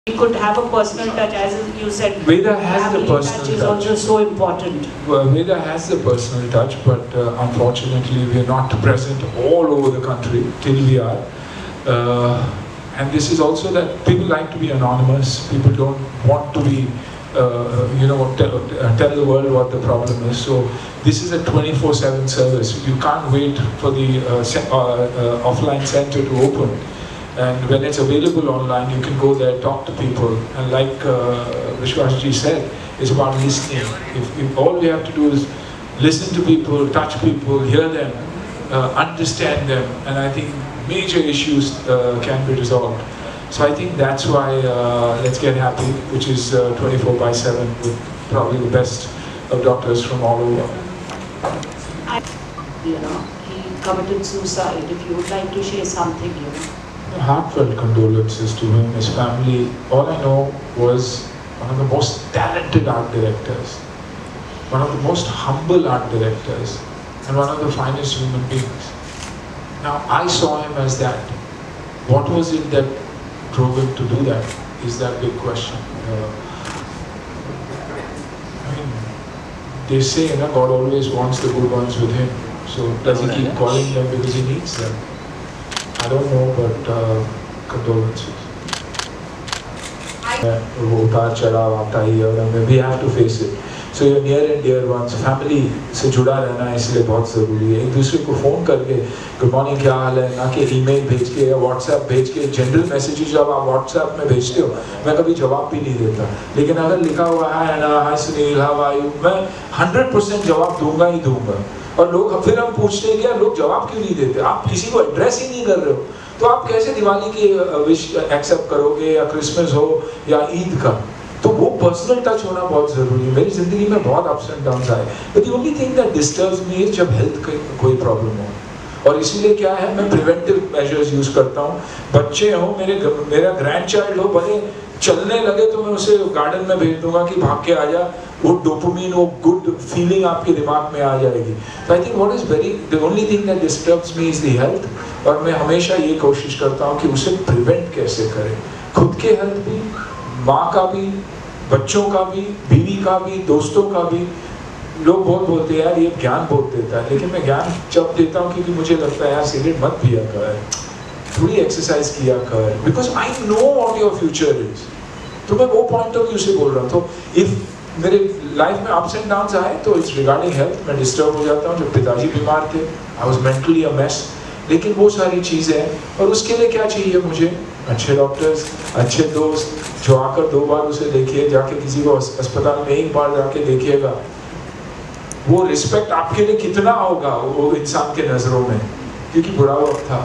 We could have a personal touch, as you said. Veda has the family personal touch is touch. also so important. Well, Veda has the personal touch, but unfortunately we are not present all over the country till we are. And this is also that people like to be anonymous. People don't want to be, tell the world what the problem is. So this is a 24/7 service. You can't wait for the offline center to open. And when it's available online, you can go there, talk to people. And like Vishwas ji said, it's about listening. If all we have to do is listen to people, touch people, hear them, understand them, and I think major issues can be resolved. So I think that's why Let's Get Happy, which is 24/7 with probably the best of doctors from all over. He committed suicide. If you would like to share something, Heartfelt condolences to him, his family. All I know was one of the most talented art directors, one of the most humble art directors, and one of the finest human beings. Now, I saw him as that. What was it that drove him to do that? Is that big question. They say, God always wants the good ones with him. So does he keep calling them because he needs them? I don't know, but condolences. उतार चढ़ाव आता ही है और हमें we have to face it. So your near and dear ones, family से जुड़ा रहना इसलिए बहुत ज़रूरी है. एक दूसरे को फ़ोन करके गुड मॉर्निंग क्या हाल है, ना कि ईमेल भेज के या व्हाट्सएप भेज के. जनरल मैसेजेस जब आप व्हाट्सएप में भेजते हो, मैं कभी जवाब भी नहीं देता. लेकिन अगर लिखा हुआ है ना, हाय सुनील, हाउ आर यू, मैं 100% जवाब दूंगा ही दूंगा. और लोग फिर हम पूछते हैं कि लोग जवाब क्यों नहीं देते, आप किसी को एड्रेस ही नहीं कर रहे हो, तो आप कैसे दिवाली की विश एक्सेप्ट करोगे, या क्रिसमस हो या ईद का. तो वो पर्सनल टच होना बहुत ज़रूरी है. मेरी ज़िंदगी में बहुत अप्स एंड डाउन्स आए, but the only thing that disturbs me is जब हेल्थ का कोई प्रॉब्लम हो. और इसीलिए क्या है, मैं प्रिवेंटिव मेजर्स यूज़ करता हूँ. बच्चे हो, मेरा ग्रैंड चाइल्ड हो, भले चलने लगे तो मैं उसे गार्डन में भेज दूंगा कि भाग के आ जा. वो डोपामिन, वो गुड फीलिंग आपके दिमाग में आ जाएगी. तो I think what is the only thing that disturbs me is the health. और मैं हमेशा ये कोशिश करता हूँ कि उसे प्रिवेंट कैसे करें. खुद के हेल्थ भी, माँ का भी, बच्चों का भी, बीवी का भी, दोस्तों का भी. लोग बहुत बोलते हैं यार ये ज्ञान बहुत देता है, लेकिन मैं ज्ञान जब देता हूँ क्योंकि मुझे लगता है यार सिगरेट मत पिया कर, थोड़ी एक्सरसाइज किया कर, because I know what your future is. तो मैं वो पॉइंट ऑफ व्यू से बोल रहा हूँ. तो इफ मेरे लाइफ में अप्स एंड डाउन्स आए तो इट्स रिगार्डिंग हेल्थ. मैं डिस्टर्ब हो जाता हूँ. जब पिताजी बीमार थे, I was mentally a mess. लेकिन वो सारी चीज़ें हैं, और उसके लिए क्या चाहिए मुझे? अच्छे डॉक्टर्स, अच्छे दोस्त जो आकर 2 बार उसे देखिए, जाके किसी को अस्पताल में 1 बार जाके देखिएगा. वो रिस्पेक्ट आपके लिए कितना होगा वो इंसान के नज़रों में, क्योंकि बुरा वक्त था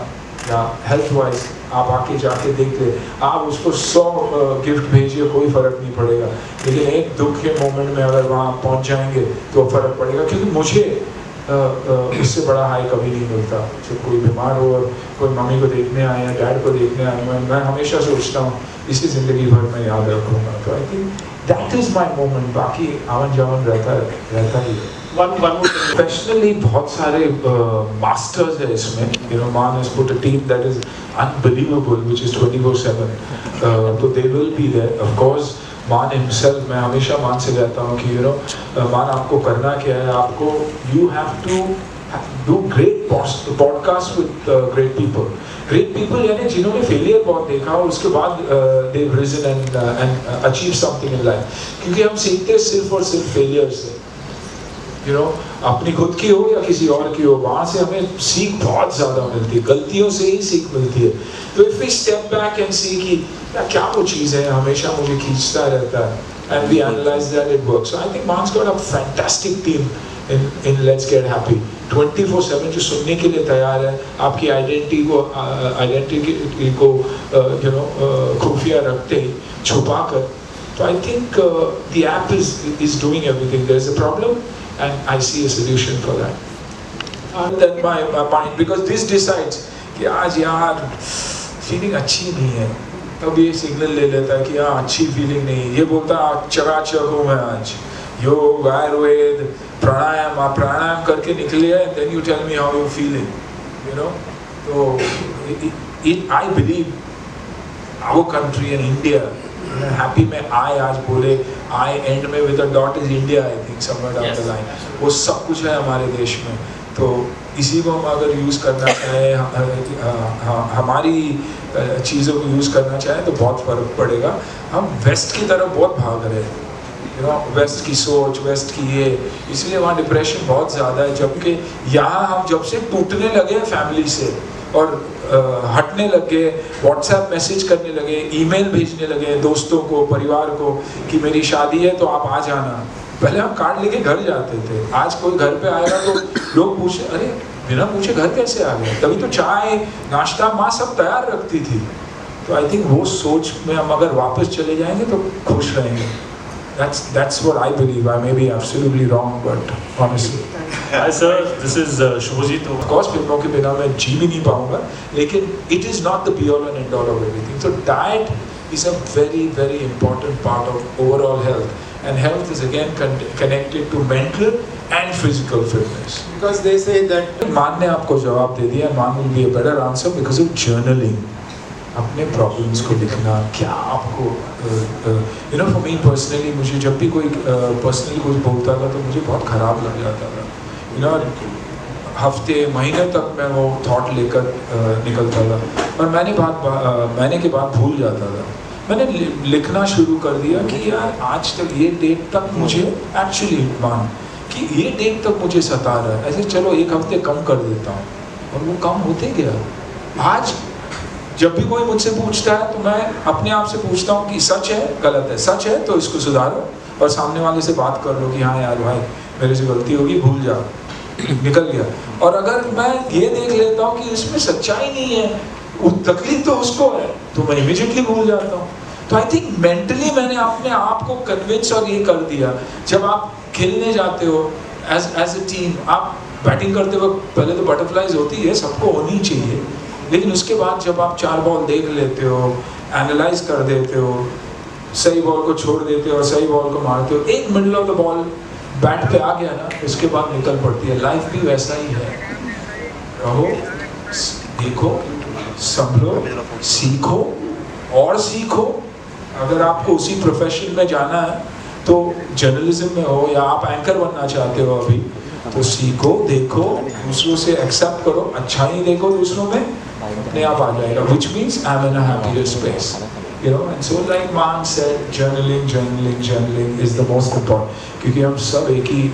या हेल्थ वाइज आप आके जाके देख ले. आप उसको 100 गिफ्ट भेजिए, कोई फ़र्क नहीं पड़ेगा. लेकिन एक दुख के मोमेंट में अगर वहाँ पहुँच जाएंगे तो फ़र्क पड़ेगा. क्योंकि मुझे उससे बड़ा हाई कभी नहीं मिलता. जब कोई बीमार हो और कोई मम्मी को देखने आए या डैड को देखने आए, मैं हमेशा सोचता हूँ इसी ज़िंदगी भर मैं याद रखूँगा. तो I think that is my moment. बाकी आवन जावन रहता ही है. प्रोफेशनली बहुत सारे मास्टर्स है इसमें. मान has put a team that is unbelievable, which is 24/7. तो they will be there. Of course, मान himself, मैं हमेशा मान से कहता हूँ कि मान आपको करना क्या है. आपको you have to do great podcasts with great people. Great people यानी जिन्होंने फेलियर बहुत देखा और उसके बाद they've risen and achieved something in life. क्योंकि हम सीखते हैं सिर्फ और सिर्फ फेलियर से. अपनी खुद की हो या किसी और की हो, वहाँ से हमें सीख बहुत ज़्यादा मिलती है. गलतियों से ही सीख मिलती है. तो if we step back and see कि क्या वो चीज़ है हमेशा मुझे खींचता रहता है, and we analyse that it works. So I think Manas got a fantastic team in let's get happy. 24/7 जो सुनने के लिए तैयार है, आपकी आइडेंटिटी को खुफिया रखते ही, छुपा कर. तो I think the app is doing everything. There is a problem and I see a solution for that. And then my mind, because this decides कि आज यार फीलिंग अच्छी नहीं है, तब ये सिग्नल ले लेता है कि हाँ अच्छी फीलिंग नहीं. ये बोलता है चकाचक हूँ मैं आज, योग, आयुर्वेद, प्राणायाम. आप प्राणायाम करके निकले हैं, then you tell me how you feeling. So I believe our country and India happy में आई आज बोले, आई एंड में with a dot is India, I think somewhere down the line, वो सब कुछ है हमारे देश में। तो इसी को हम अगर यूज़ करना चाहें, हमारी चीज़ों को यूज़ करना चाहें तो बहुत फ़र्क पड़ेगा। हम वेस्ट की तरफ बहुत भाग रहे हैं, यू नो, वेस्ट की सोच, वेस्ट की ये, इसलिए वहाँ डिप्रेशन बहुत ज़्यादा है। जबकि यहाँ हम जब से टूटने लगे फैमिली से और हटने लगे, व्हाट्सएप मैसेज करने लगे, ईमेल भेजने लगे दोस्तों को, परिवार को कि मेरी शादी है तो आप आ जाना। पहले हम कार्ड लेके घर जाते थे, आज कोई घर पे आएगा तो लोग पूछे, अरे बिना पूछे घर कैसे आ गए? तभी तो चाय नाश्ता माँ सब तैयार रखती थी। तो आई थिंक वो सोच में हम अगर वापस चले जाएंगे तो खुश रहेंगे। That's what I believe. I may be absolutely wrong, but honestly. Hi sir, this is Shubhajit. Of course, फिल्मों के बिना मैं जी भी नहीं पाऊंगा, लेकिन it is not the be all and end all of everything. So diet is a very, very important part of overall health, and health is again connected to mental and physical fitness. Because they say that मान ने आपको जवाब दे दिया, मान will be a better answer because of journaling. अपने problems को लिखना, क्या आपको you know, for me personally, मुझे जब भी कोई पर्सनली कुछ बोलता था तो मुझे बहुत ख़राब लग जाता था, यू नो, हफ्ते महीने तक मैं वो थॉट लेकर निकलता था और महीने के बाद भूल जाता था। मैंने लिखना शुरू कर दिया कि यार आज तक ये डेट तक मुझे एक्चुअली मान कि ये डेट तक मुझे सता रहा है, ऐसे चलो एक हफ्ते कम कर देता हूँ, और वो कम होते गया। आज जब भी कोई मुझसे पूछता है तो मैं अपने आप से पूछता हूँ कि सच है गलत है, सच है तो इसको सुधारो, और सामने वाले से बात कर लो कि हाँ यार भाई मेरे से गलती होगी, भूल जा, निकल गया। और अगर मैं ये देख लेता हूँ कि इसमें सच्चाई नहीं है, वो तकलीफ तो उसको है, तो मैं इमीडिएटली भूल जाता हूँ। तो आई थिंक मेंटली मैंने अपने आप को कन्विंस और ये कर दिया। जब आप खेलने जाते हो एज ए टीम, आप बैटिंग करते वक्त पहले तो बटरफ्लाइज होती है, सबको होनी चाहिए, लेकिन उसके बाद जब आप 4 बॉल देख लेते हो, एनालाइज कर देते हो, सही बॉल को छोड़ देते हो और सही बॉल को मारते हो, एक middle of the ball bat पे आ गया ना, उसके बाद निकल पड़ती है। लाइफ भी वैसा ही है, रहो, देखो, संभलो, सीखो और सीखो। अगर आपको उसी प्रोफेशन में जाना है तो जर्नलिज्म में हो या आप एंकर बनना चाहते हो अभी, तो सीखो, देखो, दूसरों से एक्सेप्ट करो, अच्छाई देखो दूसरों में, अपने आप आ जाएगा, which means I'm in a happier space, you know. And so like Maan said, journaling is the most important, क्योंकि हम सब एक ही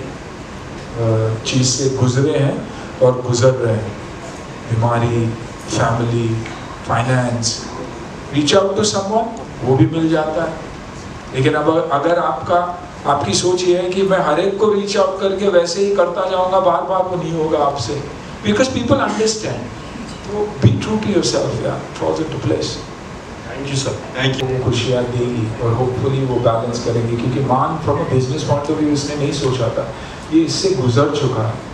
चीज़ से गुजरे हैं और गुजर रहे हैं, बीमारी, family, finance, reach out to someone, वो भी मिल जाता है। लेकिन अब अगर आपकी सोच ये है कि मैं हर एक को रीच आउट करके वैसे ही करता जाऊंगा, बार बार, वो नहीं होगा आपसे, बिकॉज पीपल अंडरस्टैंड। तो बी ट्रू टू योरसेल्फ यार, falls into place. Thank you sir. Thank you. वो खुशियाँ देगी और होपफुली वो बैलेंस करेंगे, क्योंकि Maan from a business point of view इसने नहीं सोचा था, ये इससे गुजर चुका है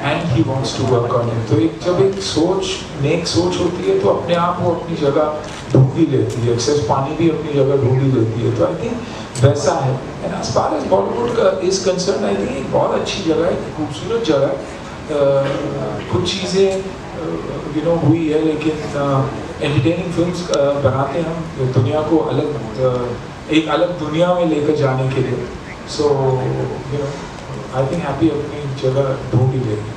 and he wants to work on it. तो जब एक सोच नेक सोच होती है तो अपने आप वो अपनी जगह ढूंढ ही लेती है, एक्सेस पानी भी अपनी जगह ढूंढ ही लेती है। तो आई थिंक वैसा है। And as far as Bollywood का इज कंसर्न, आई थिंक एक बहुत अच्छी जगह है, खूबसूरत जगह। कुछ चीज़ें यू नो हुई है, लेकिन एंटरटेनिंग फिल्म्स बनाते हैं हम दुनिया को एक अलग दुनिया में लेकर जाने के लिए। So you know I think happy अपनी जगह ढूंढ ही लेगी।